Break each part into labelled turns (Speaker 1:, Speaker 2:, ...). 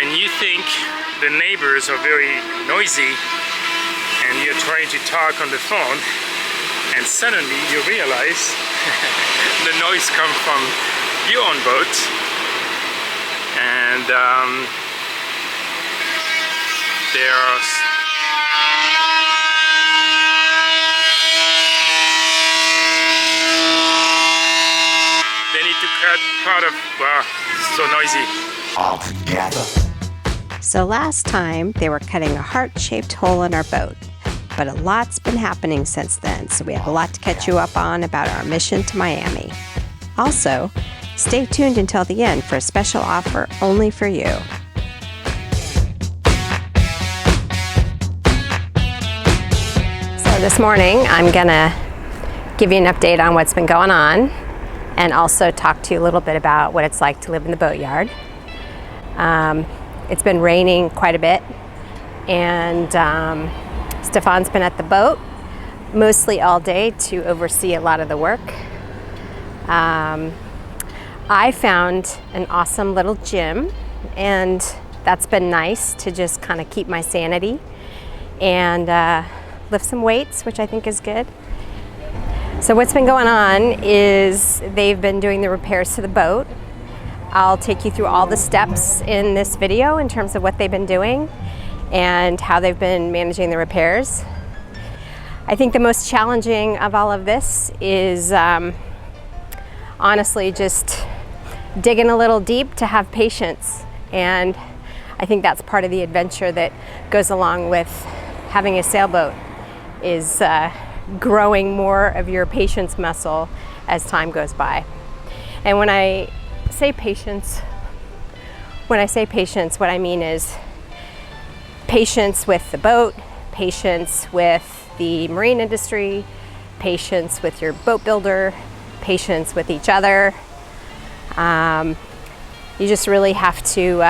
Speaker 1: when you think the neighbors are very noisy and you're trying to talk on the phone, and suddenly you realize the noise comes from your own boat, and they need to cut part of, wow, it's so noisy.
Speaker 2: All together.
Speaker 3: So last time they were cutting a heart-shaped hole in our boat, but a lot's been happening since then, so we have a lot to catch you up on about our mission to Miami. Also, stay tuned until the end for a special offer only for you. So this morning I'm gonna give you an update on what's been going on and also talk to you a little bit about what it's like to live in the boatyard. It's been raining quite a bit, and Stephane's been at the boat mostly all day to oversee a lot of the work. I found an awesome little gym, and that's been nice to just kind of keep my sanity and lift some weights, which I think is good. So what's been going on is they've been doing the repairs to the boat. I'll take you through all the steps in this video in terms of what they've been doing and how they've been managing the repairs. I think the most challenging of all of this is honestly just digging a little deep to have patience, and I think that's part of the adventure that goes along with having a sailboat, is growing more of your patience muscle as time goes by. And when I say patience, what I mean is patience with the boat, patience with the marine industry, patience with your boat builder, patience with each other. You just really have to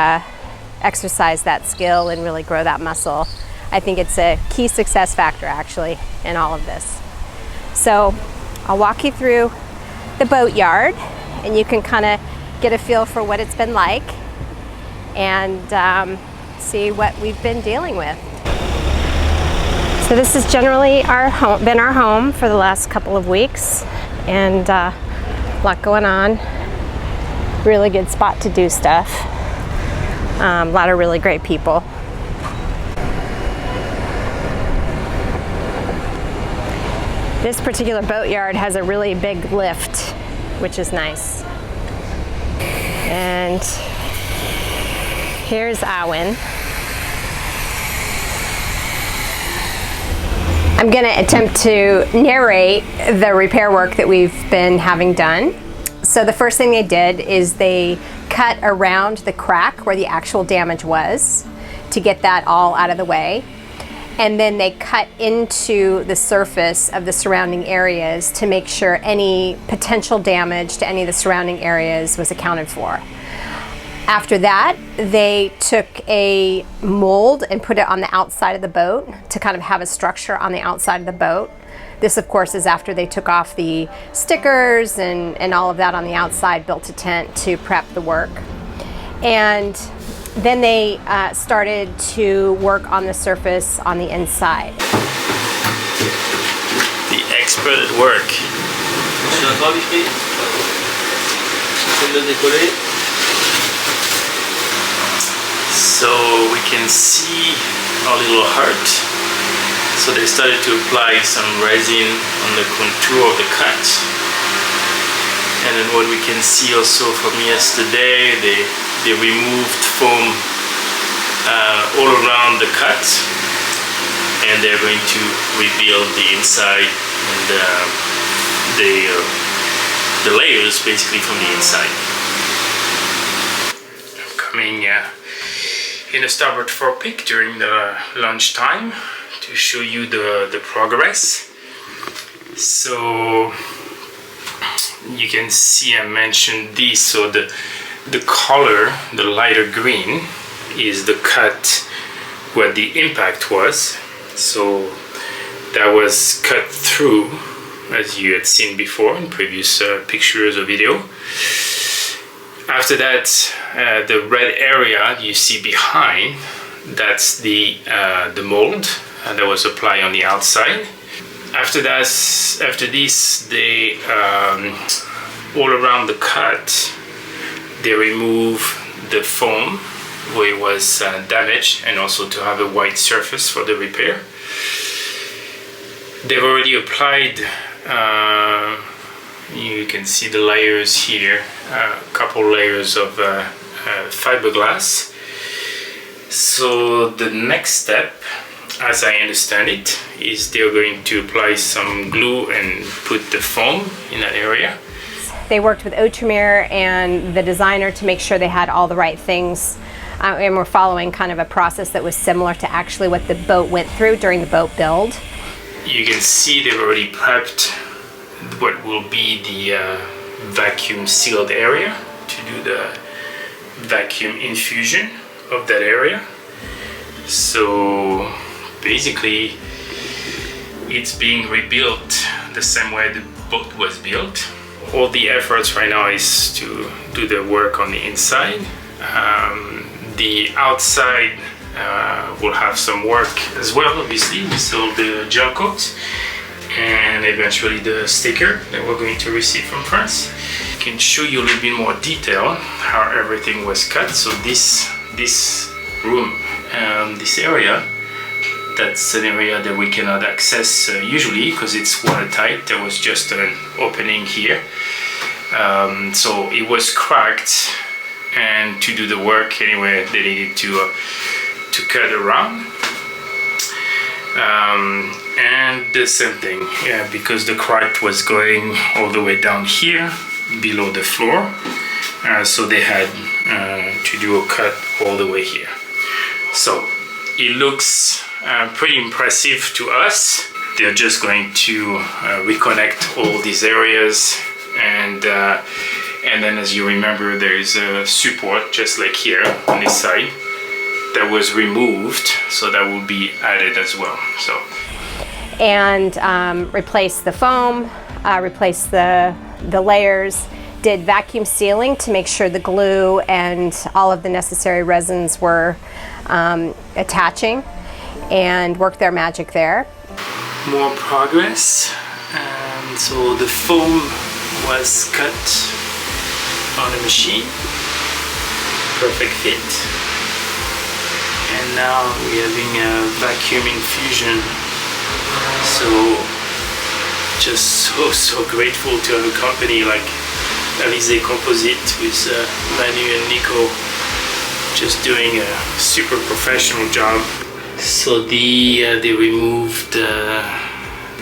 Speaker 3: exercise that skill and really grow that muscle. I think it's a key success factor actually in all of this. So I'll walk you through the boatyard and you can kind of get a feel for what it's been like and see what we've been dealing with. So this has generally been our home for the last couple of weeks, and a lot going on. Really good spot to do stuff. A lot of really great people. This particular boatyard has a really big lift, which is nice. And here's AWEN. I'm going to attempt to narrate the repair work that we've been having done. So the first thing they did is they cut around the crack where the actual damage was to get that all out of the way. And then they cut into the surface of the surrounding areas to make sure any potential damage to any of the surrounding areas was accounted for. After that, they took a mold and put it on the outside of the boat to kind of have a structure on the outside of the boat. This, of course, is after they took off the stickers and all of that on the outside, built a tent to prep the work. And then they started to work on the surface on the inside.
Speaker 1: The expert at work. So we can see our little heart. So they started to apply some resin on the contour of the cut. And then what we can see also from yesterday, they removed foam all around the cut, and they're going to rebuild the inside and the layers basically from the inside. I'm coming in a starboard forepeak during the lunch time to show you the progress. So you can see I mentioned this, so the color, the lighter green, is the cut where the impact was. So that was cut through, as you had seen before in previous pictures or video. After that, the red area you see behind, that's the mold that was applied on the outside. After this, they all around the cut, they remove the foam where it was damaged, and also to have a white surface for the repair. They've already applied, you can see the layers here, a couple layers of fiberglass. So the next step, as I understand it, is they're going to apply some glue and put the foam in that area.
Speaker 3: They worked with Outremer and the designer to make sure they had all the right things, and we're following kind of a process that was similar to actually what the boat went through during the boat build.
Speaker 1: You can see they've already prepped what will be the vacuum sealed area to do the vacuum infusion of that area. So basically it's being rebuilt the same way the boat was built. All the efforts right now is to do the work on the inside. The outside will have some work as well, obviously. We sold the gel coat and eventually the sticker that we're going to receive from France. I can show you a little bit more detail how everything was cut. So this room, this area, that's an area that we cannot access usually because it's watertight. There was just an opening here. So it was cracked, and to do the work anyway, they needed to cut around. And the same thing, because the crack was going all the way down here below the floor, so they had to do a cut all the way here. So it looks pretty impressive to us. They're just going to reconnect all these areas, and then, as you remember, there is a support just like here on this side that was removed, so that will be added as well. So,
Speaker 3: and replace the foam, replace the layers, did vacuum sealing to make sure the glue and all of the necessary resins were attaching, and worked their magic there.
Speaker 1: More progress. And so the foam was cut on a machine, perfect fit. And now we're having a vacuum infusion. So just so grateful to have a company like Alizé Composite with Manu and Nico just doing a super professional job. So they removed the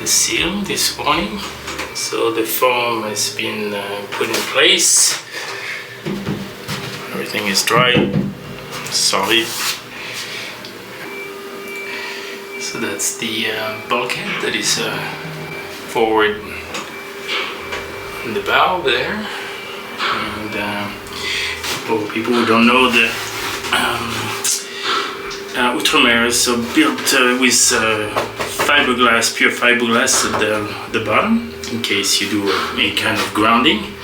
Speaker 1: seal this morning. So the foam has been put in place. Everything is dry, solid. So that's the bulkhead that is forward in the bow there. And for people who don't know, the Outremer is so built with fiberglass, pure fiberglass at the bottom, in case you do any kind of grounding.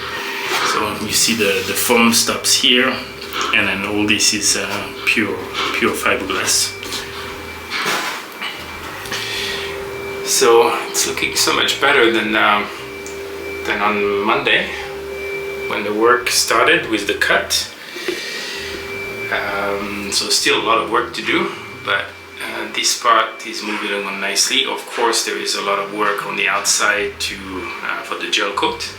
Speaker 1: So you see the foam stops here, and then all this is pure fiberglass. So it's looking so much better than on Monday when the work started with the cut. So still a lot of work to do, but this part is moving along nicely. Of course, there is a lot of work on the outside for the gel coat.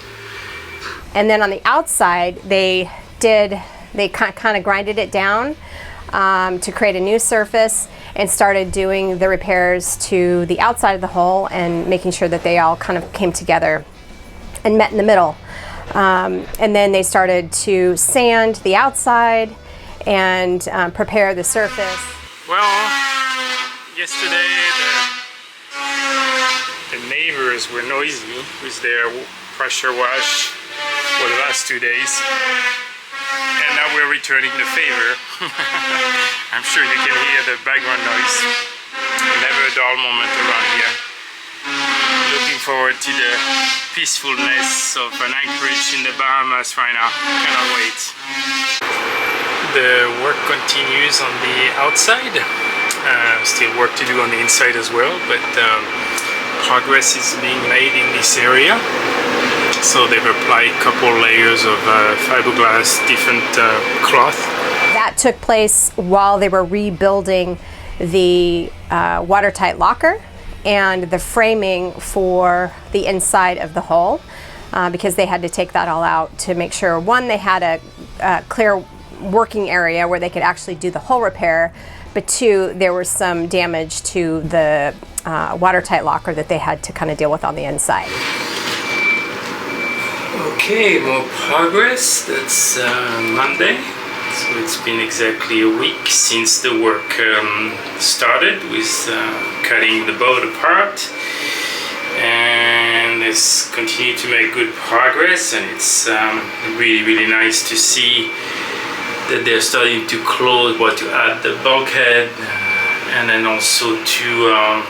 Speaker 3: And then on the outside, they kind of grinded it down to create a new surface, and started doing the repairs to the outside of the hull and making sure that they all kind of came together and met in the middle. And then they started to sand the outside and prepare the surface.
Speaker 1: Well, yesterday the neighbors were noisy with their pressure wash for the last 2 days. And now we're returning the favor. I'm sure you can hear the background noise. Never a dull moment around here. Looking forward to the peacefulness of an anchorage in the Bahamas right now. Cannot wait. The work continues on the outside. Still work to do on the inside as well, but progress is being made in this area. So they've applied a couple layers of fiberglass, different cloth.
Speaker 3: That took place while they were rebuilding the watertight locker and the framing for the inside of the hull, because they had to take that all out to make sure, one, they had a clear working area where they could actually do the hull repair, but two, there was some damage to the watertight locker that they had to kind of deal with on the inside.
Speaker 1: Okay, more progress. That's Monday. So it's been exactly a week since the work started with cutting the boat apart, and it's continued to make good progress, and it's really nice to see that they're starting to close, to add the bulkhead, and then also to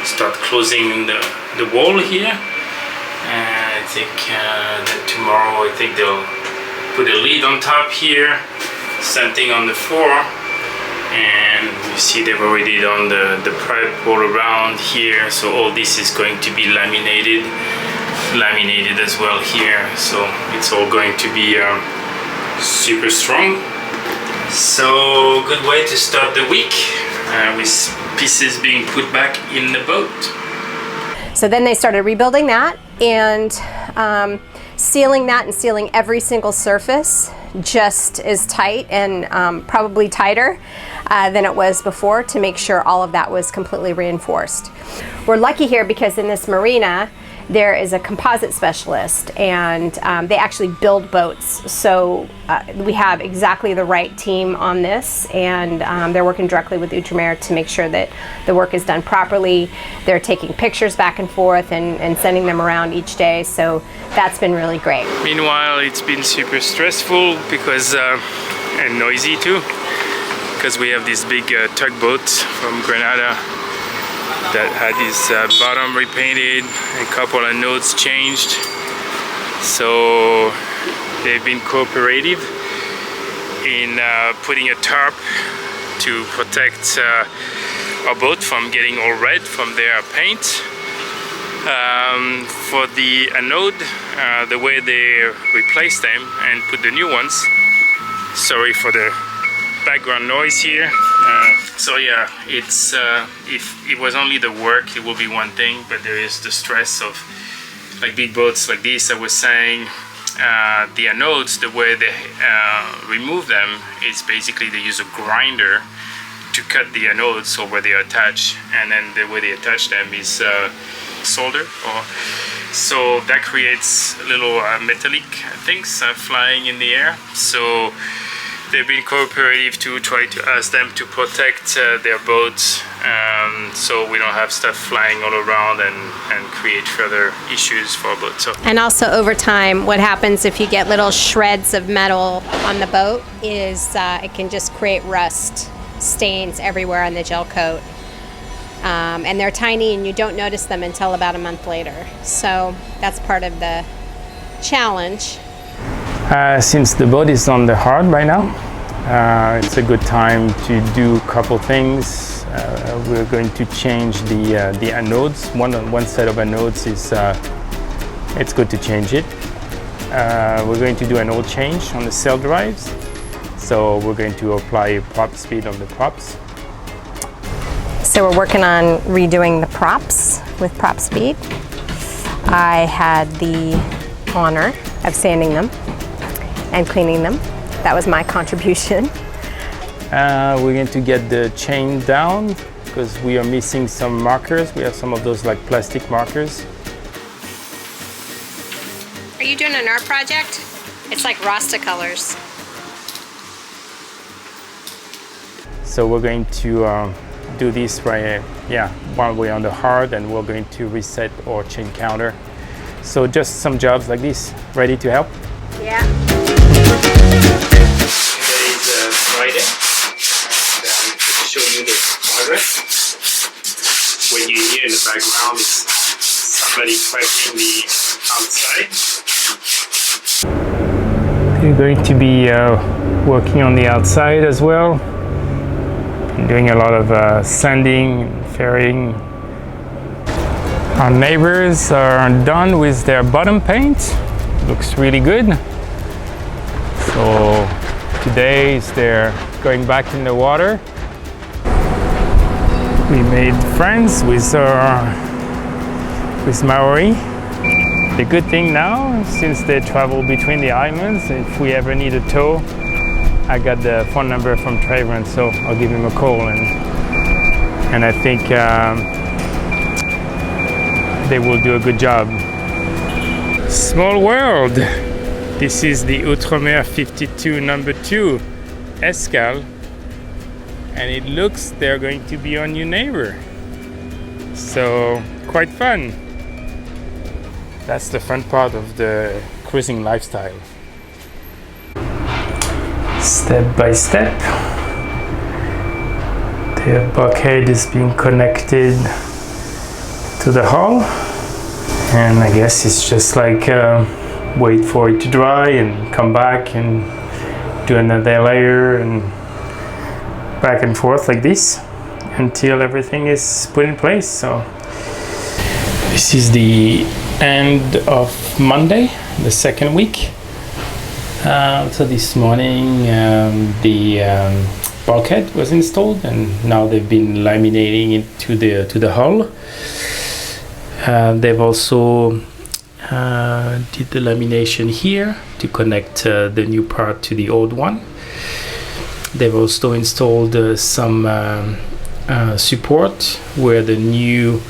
Speaker 1: start closing the wall here. And I think that tomorrow, I think they'll put a lid on top here, same thing on the floor, and you see they've already done the prep all around here, so all this is going to be laminated as well here, so it's all going to be super strong. So good way to start the week with pieces being put back in the boat.
Speaker 3: So then they started rebuilding that and sealing that, and sealing every single surface just as tight and probably tighter than it was before, to make sure all of that was completely reinforced. We're lucky here because in this marina there is a composite specialist, and they actually build boats. So we have exactly the right team on this, and they're working directly with Outremer to make sure that the work is done properly. They're taking pictures back and forth and sending them around each day, so that's been really great.
Speaker 1: Meanwhile, it's been super stressful because and noisy too, because we have this big tugboat from Grenada that had his bottom repainted, a couple of notes changed. So they've been cooperative in putting a tarp to protect our boat from getting all red from their paint. For the anode, the way they replaced them and put the new ones, sorry for the background noise here. So yeah, it's if it was only the work, it would be one thing, but there is the stress of like big boats like this. I was saying the anodes, the way they remove them is basically they use a grinder to cut the anodes, so where they attach, and then the way they attach them is solder, so that creates little metallic things flying in the air. So they've been cooperative to try to ask them to protect their boats, so we don't have stuff flying all around and create further issues for our boat. So.
Speaker 3: And also over time, what happens if you get little shreds of metal on the boat is it can just create rust stains everywhere on the gel coat. And they're tiny and you don't notice them until about a month later. So that's part of the challenge.
Speaker 1: Since the boat is on the hard right now, it's a good time to do a couple things. We're going to change the anodes. One set of anodes is, it's good to change it. We're going to do an oil change on the sail drives. So we're going to apply prop speed on the props.
Speaker 3: So we're working on redoing the props with prop speed. I had the honor of sanding them and cleaning them. That was my contribution.
Speaker 1: We're going to get the chain down because we are missing some markers. We have some of those like plastic markers.
Speaker 3: Are you doing an art project? It's like Rasta colors.
Speaker 1: So we're going to do this right, one way on the hard, and we're going to reset our chain counter. So just some jobs like this. Ready to help?
Speaker 3: Yeah.
Speaker 1: Today is Friday, and I'm going to show you the progress. What you hear in the background is somebody prepping the outside.
Speaker 2: We're going to be working on the outside as well. Been doing a lot of sanding and ferrying. Our neighbors are done with their bottom paint. Looks really good. So today is they're going back in the water. We made friends with Maori. The good thing now, since they travel between the islands, if we ever need a tow, I got the phone number from Trayvon, so I'll give him a call, and I think they will do a good job. Small world. This is the Outremer 52 number 2 Escal, and it looks they're going to be our new neighbor. So quite fun. That's the fun part of the cruising lifestyle. Step by step, the bulkhead is being connected to the hull, and I guess it's just like wait for it to dry and come back and do another layer and back and forth like this until everything is put in place. So this is the end of Monday, the second week. So this morning the bulkhead was installed, and now they've been laminating it to the hull. They've also did the lamination here to connect the new part to the old one. They've also installed some support where the new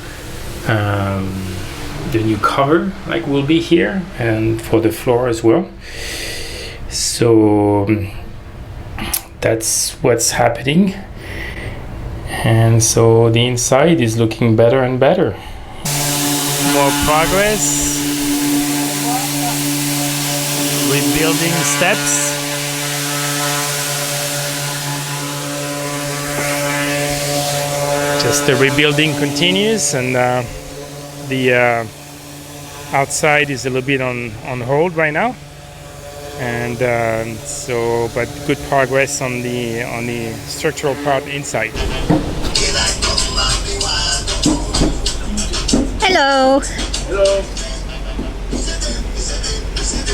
Speaker 2: cover will be here, and for the floor as well. So that's what's happening, and so the inside is looking better and better. More progress, rebuilding steps. Just the rebuilding continues, and the outside is a little bit on hold right now, and so but good progress on the structural part inside.
Speaker 3: Hello.
Speaker 1: Hello.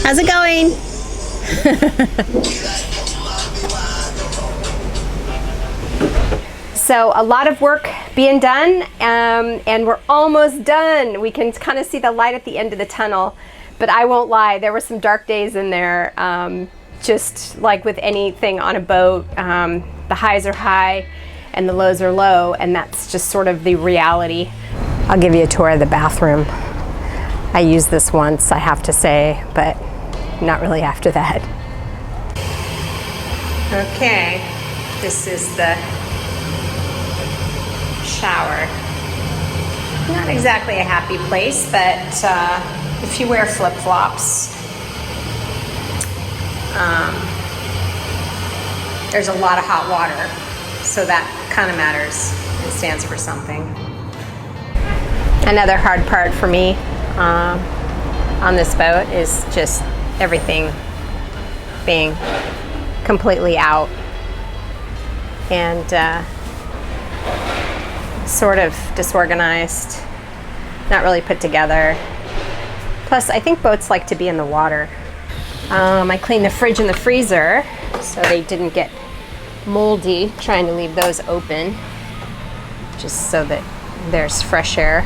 Speaker 3: How's it going? So a lot of work being done, and we're almost done. We can kind of see the light at the end of the tunnel, but I won't lie, there were some dark days in there. Just like with anything on a boat, the highs are high and the lows are low, and that's just sort of the reality. I'll give you a tour of the bathroom. I used this once, I have to say, but not really after that. Okay, this is the shower. Not exactly a happy place, but if you wear flip-flops, there's a lot of hot water, so that kind of matters. It stands for something. Another hard part for me on this boat is just everything being completely out and sort of disorganized, not really put together. Plus, I think boats like to be in the water. I cleaned the fridge and the freezer so they didn't get moldy, trying to leave those open just so that there's fresh air.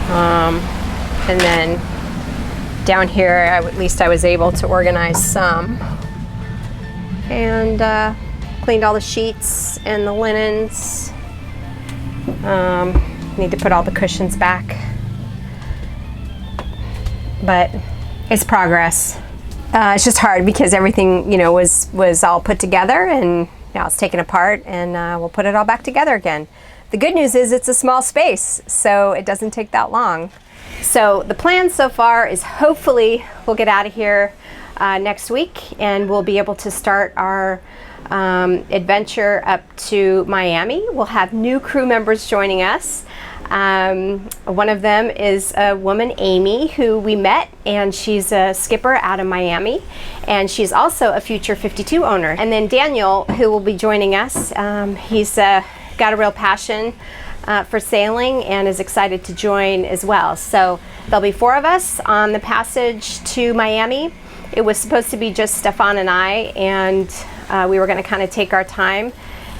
Speaker 3: And then down here, at least I was able to organize some, and cleaned all the sheets and the linens. Need to put all the cushions back, but it's progress. It's just hard because everything, you know, was all put together, and now it's taken apart, and we'll put it all back together again. The good news is it's a small space, so it doesn't take that long. So the plan so far is hopefully we'll get out of here next week, and we'll be able to start our adventure up to Miami. We'll have new crew members joining us. One of them is a woman, Amy, who we met, and she's a skipper out of Miami, and she's also a future 52 owner. And then Daniel, who will be joining us, he's got a real passion for sailing and is excited to join as well. So there'll be 4 of us on the passage to Miami. It was supposed to be just Stephane and I, and we were going to kind of take our time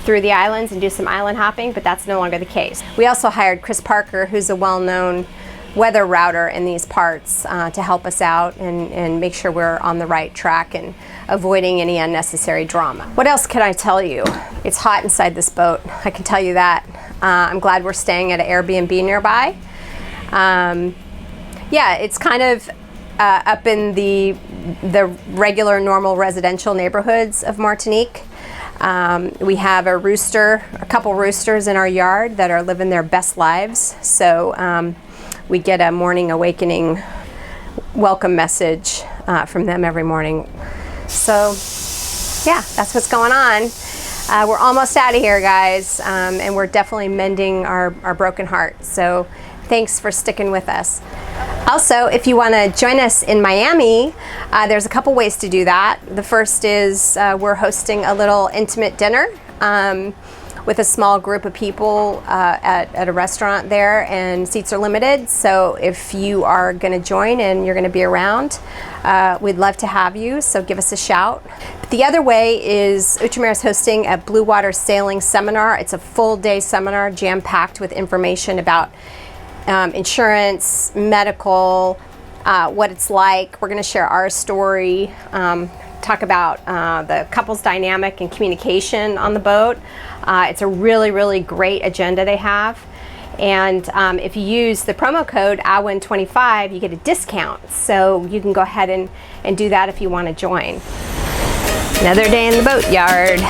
Speaker 3: through the islands and do some island hopping, but that's no longer the case. We also hired Chris Parker, who's a well-known weather router in these parts, to help us out and make sure we're on the right track and avoiding any unnecessary drama. What else can I tell you? It's hot inside this boat, I can tell you that. I'm glad we're staying at an Airbnb nearby. Yeah, it's kind of up in the regular normal residential neighborhoods of Martinique. We have a couple roosters in our yard that are living their best lives. So we get a morning awakening welcome message from them every morning. So yeah, that's what's going on. We're almost out of here, guys, and we're definitely mending our broken heart. So thanks for sticking with us. Also, if you want to join us in Miami, there's a couple ways to do that. The first is we're hosting a little intimate dinner with a small group of people at a restaurant there, and seats are limited. So if you are going to join and you're going to be around, we'd love to have you, so give us a shout. But the other way is Outremer is hosting a blue water sailing seminar. It's a full day seminar jam-packed with information about insurance, medical, what it's like. We're going to share our story, talk about the couple's dynamic and communication on the boat. It's a really, really great agenda they have. And if you use the promo code AWEN25, you get a discount. So you can go ahead and do that if you want to join. Another day in the boat yard.